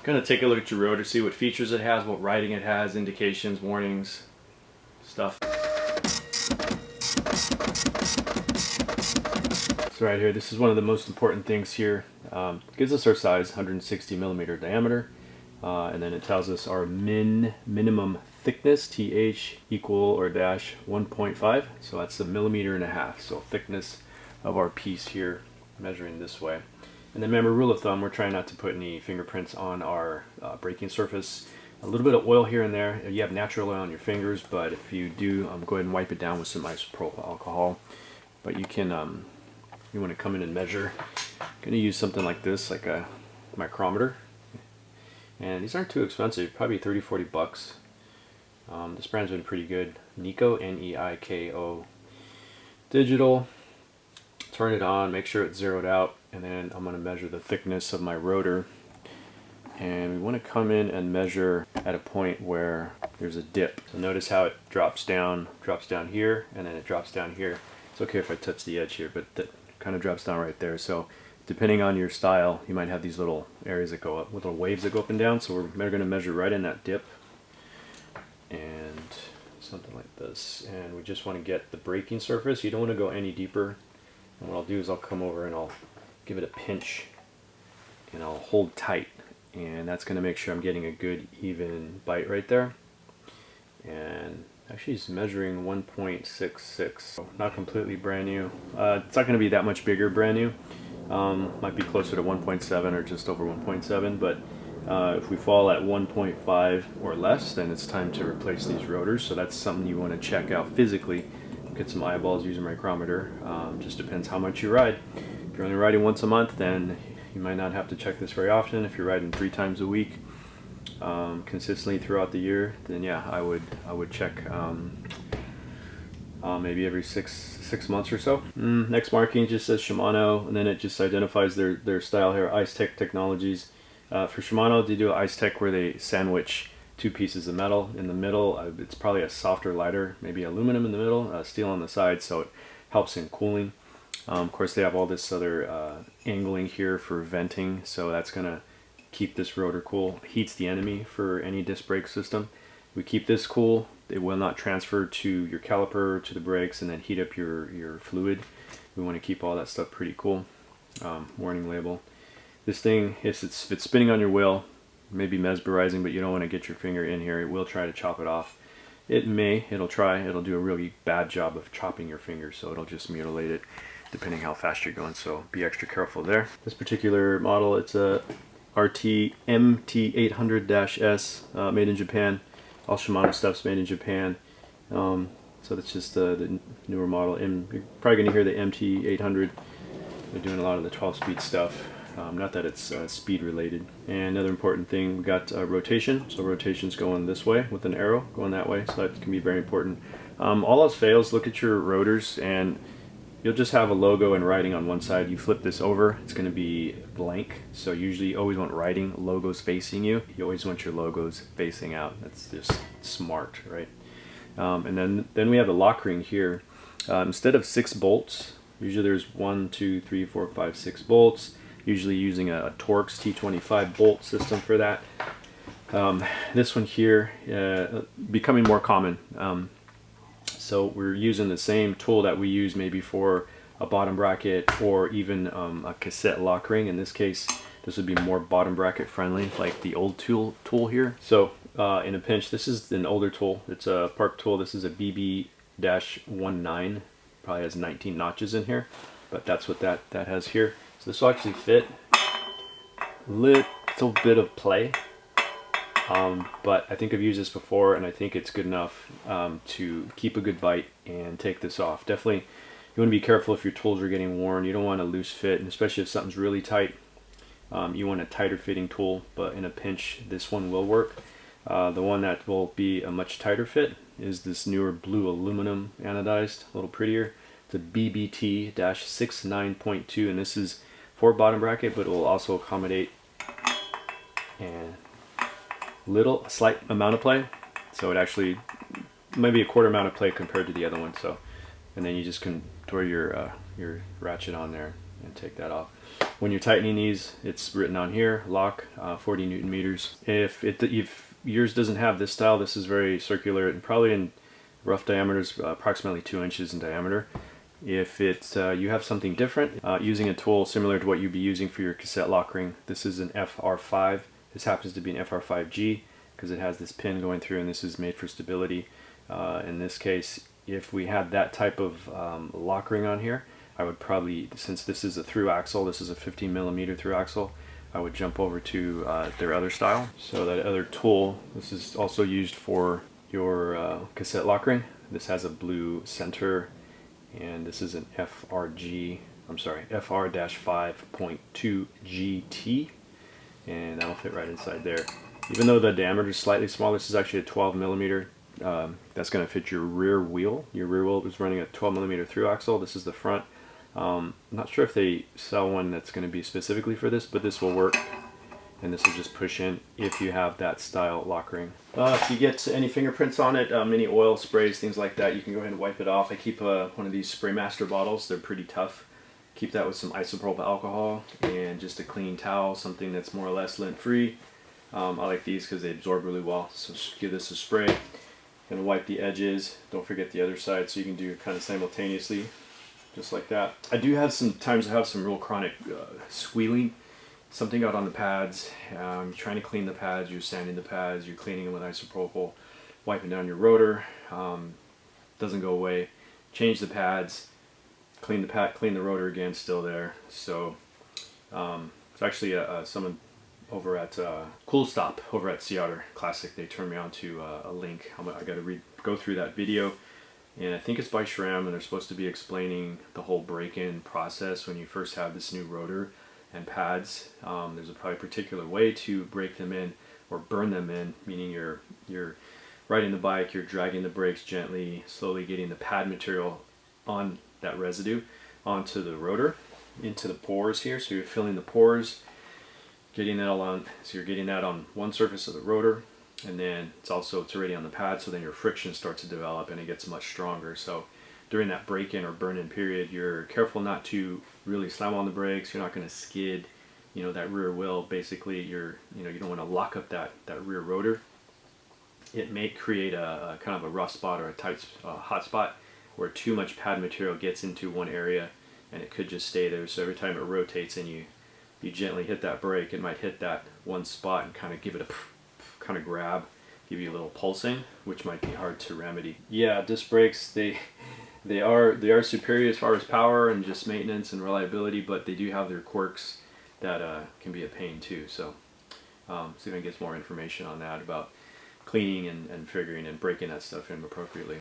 Gonna take a look at your rotor, see what features it has, what writing it has, indications, warnings, stuff. So right here, this is one of the most important things here. Gives us our size, 160 millimeter diameter, and then it tells us our minimum thickness, TH equal or dash 1.5. So that's a millimeter and a half. So thickness of our piece here, measuring this way. And then remember, rule of thumb, we're trying not to put any fingerprints on our braking surface. A little bit of oil here and there. You have natural oil on your fingers, but if you do, go ahead and wipe it down with some isopropyl alcohol. But you can, you want to come in and measure. I'm going to use something like this, like a micrometer. And these aren't too expensive, probably 30-40 bucks. This brand's been pretty good. Neiko, N-E-I-K-O. Digital. Turn it on, make sure it's zeroed out, and then I'm going to measure the thickness of my rotor. And we want to come in and measure at a point where there's a dip. So notice how it drops down here, and then it drops down here. It's okay if I touch the edge here, but that kind of drops down right there. So depending on your style, you might have these little areas that go up, little waves that go up and down. So we're going to measure right in that dip, and something like this. And we just want to get the braking surface. You don't want to go any deeper. And what I'll do is I'll come over and I'll give it a pinch and I'll hold tight, and that's going to make sure I'm getting a good even bite right there. And actually it's measuring 1.66, so not completely brand new. It's not going to be that much bigger brand new. Might be closer to 1.7 or just over 1.7, but if we fall at 1.5 or less, then it's time to replace these rotors. So that's something you want to check out physically. Get some eyeballs, use a micrometer. Just depends how much you ride. If you're only riding once a month, then you might not have to check this very often. If you're riding 3 times a week consistently throughout the year, then yeah, I would check maybe every six months or so. Next marking just says Shimano, and then it just identifies their style here, Ice Tech Technologies. For Shimano, they do Ice Tech where they sandwich 2 pieces of metal in the middle. It's probably a softer, lighter, maybe aluminum in the middle, steel on the side, so it helps in cooling. Of course, they have all this other angling here for venting, so that's going to keep this rotor cool. Heats the enemy for any disc brake system. We keep this cool, it will not transfer to your caliper, to the brakes, and then heat up your fluid. We want to keep all that stuff pretty cool. Warning label. This thing, if it's spinning on your wheel, maybe mesmerizing, but you don't want to get your finger in here. It will try to chop it off. It'll try. It'll do a really bad job of chopping your finger, so it'll just mutilate it depending how fast you're going, so be extra careful there. This particular model, it's a RT MT800-S, made in Japan. All Shimano stuff's made in Japan. So that's just the newer model. You're probably going to hear the MT800. They're doing a lot of the 12-speed stuff. Not that it's speed related. And another important thing, we got rotation. So rotation's going this way with an arrow, going that way. So that can be very important. All else fails, look at your rotors, and you'll just have a logo and writing on one side. You flip this over, it's going to be blank. So usually you always want writing, logos facing you. You always want your logos facing out. That's just smart, right? And then we have the lock ring here. Instead of 6 bolts, usually there's 1, 2, 3, 4, 5, 6 bolts. Usually using a Torx T25 bolt system for that. This one here, becoming more common. So we're using the same tool that we use maybe for a bottom bracket or even a cassette lock ring. In this case, this would be more bottom bracket friendly, like the old tool here. So in a pinch, this is an older tool. It's a Park tool. This is a BB-19. Probably has 19 notches in here, but that's what that has here. So this will actually fit. Little bit of play, but I think I've used this before, and I think it's good enough to keep a good bite and take this off. Definitely, you want to be careful if your tools are getting worn. You don't want a loose fit, and especially if something's really tight. You want a tighter fitting tool, but in a pinch, this one will work. The one that will be a much tighter fit is this newer blue aluminum anodized, a little prettier. It's a BBT-69.2, and this is for bottom bracket, but it will also accommodate a slight amount of play. So it actually might be a quarter amount of play compared to the other one. So, and then you just can throw your ratchet on there and take that off. When you're tightening these, it's written on here, lock 40 Newton meters. If yours doesn't have this style, this is very circular and probably in rough diameters, approximately 2 inches in diameter. If it's you have something different, using a tool similar to what you'd be using for your cassette lock ring. This is an FR5. This happens to be an FR5G because it has this pin going through, and this is made for stability. In this case, if we had that type of lock ring on here, I would probably, since this is a through axle, this is a 15 millimeter through axle, I would jump over to their other style. So that other tool, this is also used for your cassette lock ring. This has a blue center, and this is an FR-5.2 GT, and that'll fit right inside there. Even though the diameter is slightly smaller, this is actually a 12 millimeter. That's going to fit your rear wheel. Your rear wheel is running a 12 millimeter through axle. This is the front. I'm not sure if they sell one that's going to be specifically for this, but this will work. And this will just push in if you have that style lock ring. If you get any fingerprints on it, any oil sprays, things like that, you can go ahead and wipe it off. I keep one of these Spraymaster bottles. They're pretty tough. Keep that with some isopropyl alcohol and just a clean towel, something that's more or less lint free. I like these because they absorb really well. So give this a spray. Gonna wipe the edges. Don't forget the other side, so you can do it kind of simultaneously, just like that. I do have sometimes I have some real chronic squealing. Something out on the pads. You're trying to clean the pads. You're sanding the pads. You're cleaning them with isopropyl, wiping down your rotor. Doesn't go away. Change the pads. Clean the rotor again. Still there. So it's actually someone over at Cool Stop over at Sea Otter Classic. They turned me on to a link. I got to go through that video, and I think it's by SRAM, and they're supposed to be explaining the whole break-in process when you first have this new rotor and pads. There's probably a particular way to break them in or burn them in, meaning you're riding the bike, you're dragging the brakes gently, slowly getting the pad material on that residue onto the rotor, into the pores here. So you're filling the pores, getting that all on. So you're getting that on one surface of the rotor, and then it's already on the pad. So then your friction starts to develop and it gets much stronger. So during that break-in or burn-in period, you're careful not to really slam on the brakes. You're not going to skid, that rear wheel. Basically, you don't want to lock up that rear rotor. It may create a kind of a rough spot or a tight hot spot where too much pad material gets into one area, and it could just stay there. So every time it rotates and you gently hit that brake, it might hit that one spot and kind of give it a kind of grab, give you a little pulsing, which might be hard to remedy. Yeah, disc brakes, they are superior as far as power and just maintenance and reliability, but they do have their quirks that can be a pain too. So see if I can get some more information on that about cleaning and figuring and breaking that stuff in appropriately.